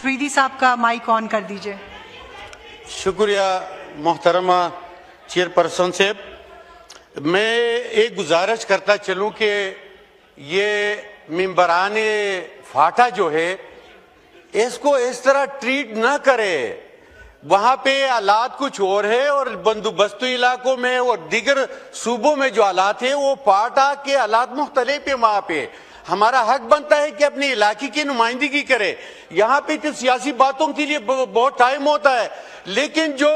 अफरीदी साहब का mic on कर दीजिए। शुक्रिया मोहतरमा चेयरपर्सन साहब। मैं एक गुजारिश करता चलूं कि ये मेंबराने फाटा जो है इसको इस तरह ट्रीट ना करे। वहाँ पे हालात कुछ और है और बंदोबस्त इलाकों में और दीगर सूबों में जो हालात हैं वो फाटा के हालात मुख्तलिफ है। वहाँ पे हमारा हक बनता है कि अपने इलाके की नुमाइंदगी करे। यहाँ पे तो सियासी बातों के लिए बहुत टाइम होता है, लेकिन जो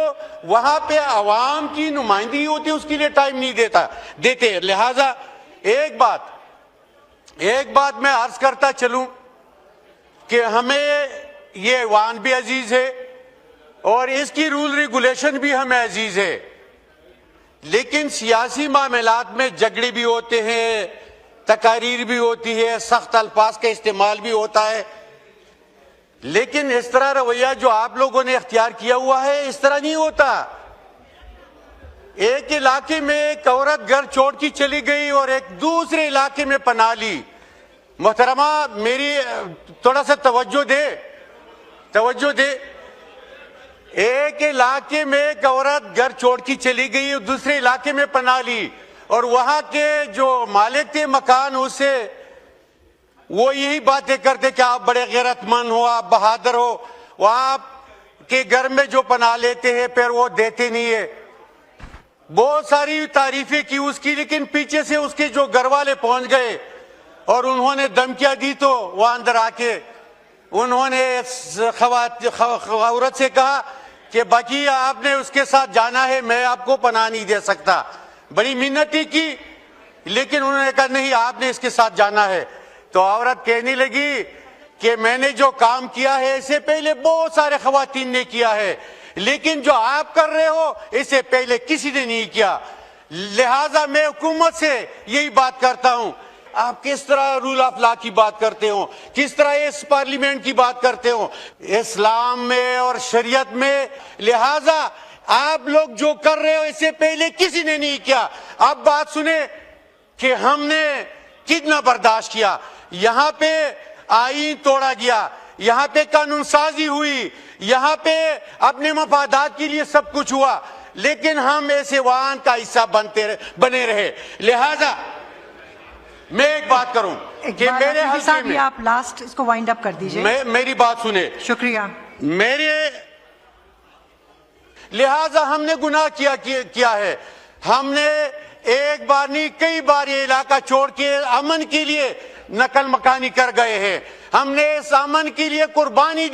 वहाँ पे आवाम की नुमाइंदगी होती है उसके लिए टाइम नहीं देते। लिहाजा एक बात मैं अर्ज करता चलूं कि हमें ये ऐवान भी अजीज है और इसकी रूल रेगुलेशन भी हमें अजीज है, लेकिन सियासी मामलात में झगड़े भी होते हैं, तकारीर भी होती है, सख्त अल्फाज का इस्तेमाल भी होता है, लेकिन इस तरह रवैया जो आप लोगों ने इख्तियार किया हुआ है इस तरह नहीं होता। एक इलाके में एक औरत घर छोड़ के चली गई और एक दूसरे इलाके में पनाह ली। मोहतरमा मेरी थोड़ा सा तवज्जो दे। एक इलाके में एक औरत घर छोड़ के चली गई और दूसरे इलाके में पनाह ली और वहां के जो मालिक थे मकान उससे वो यही बातें करते कि आप बड़े गैरतमंद हो, आप बहादुर हो। वो आपके घर में जो पनाह लेते हैं फिर वो देते नहीं है। बहुत सारी तारीफें की उसकी, लेकिन पीछे से उसके जो घर वाले पहुंच गए और उन्होंने धमकियां दी तो वह अंदर आके उन्होंने औरत से कहा कि बाकी आपने उसके साथ जाना है, मैं आपको पनाह नहीं दे सकता। बड़ी मिन्नती की, लेकिन उन्होंने कहा नहीं आपने इसके साथ जाना है। तो औरत कहने लगी कि मैंने जो काम किया है इससे पहले बहुत सारे खवातीन ने किया है, लेकिन जो आप कर रहे हो इससे पहले किसी ने नहीं किया। लिहाजा मैं हुकूमत से यही बात करता हूं, आप किस तरह रूल ऑफ लॉ की बात करते हो, किस तरह इस पार्लियामेंट की बात करते हो इस्लाम में और शरीयत में। लिहाजा आप लोग जो कर रहे हो इससे पहले किसी ने नहीं किया। अब बात सुने कि हमने कितना बर्दाश्त किया। यहाँ पे आईन तोड़ा गया, यहाँ पे कानून साजी हुई, यहाँ पे अपने मफादात के लिए सब कुछ हुआ, लेकिन हम ऐसे वाहन का हिस्सा बने रहे। लिहाजा मैं एक बात करूं कि मेरे हल्के में आप लास्ट इसको वाइंड अप कर दीजिए। मेरी बात सुने। शुक्रिया। लिहाजा हमने गुनाह किया है। हमने एक बार नहीं कई बार ये इलाका छोड़ के अमन के लिए नकल मकानी कर गए हैं। हमने इस अमन के लिए कुर्बानी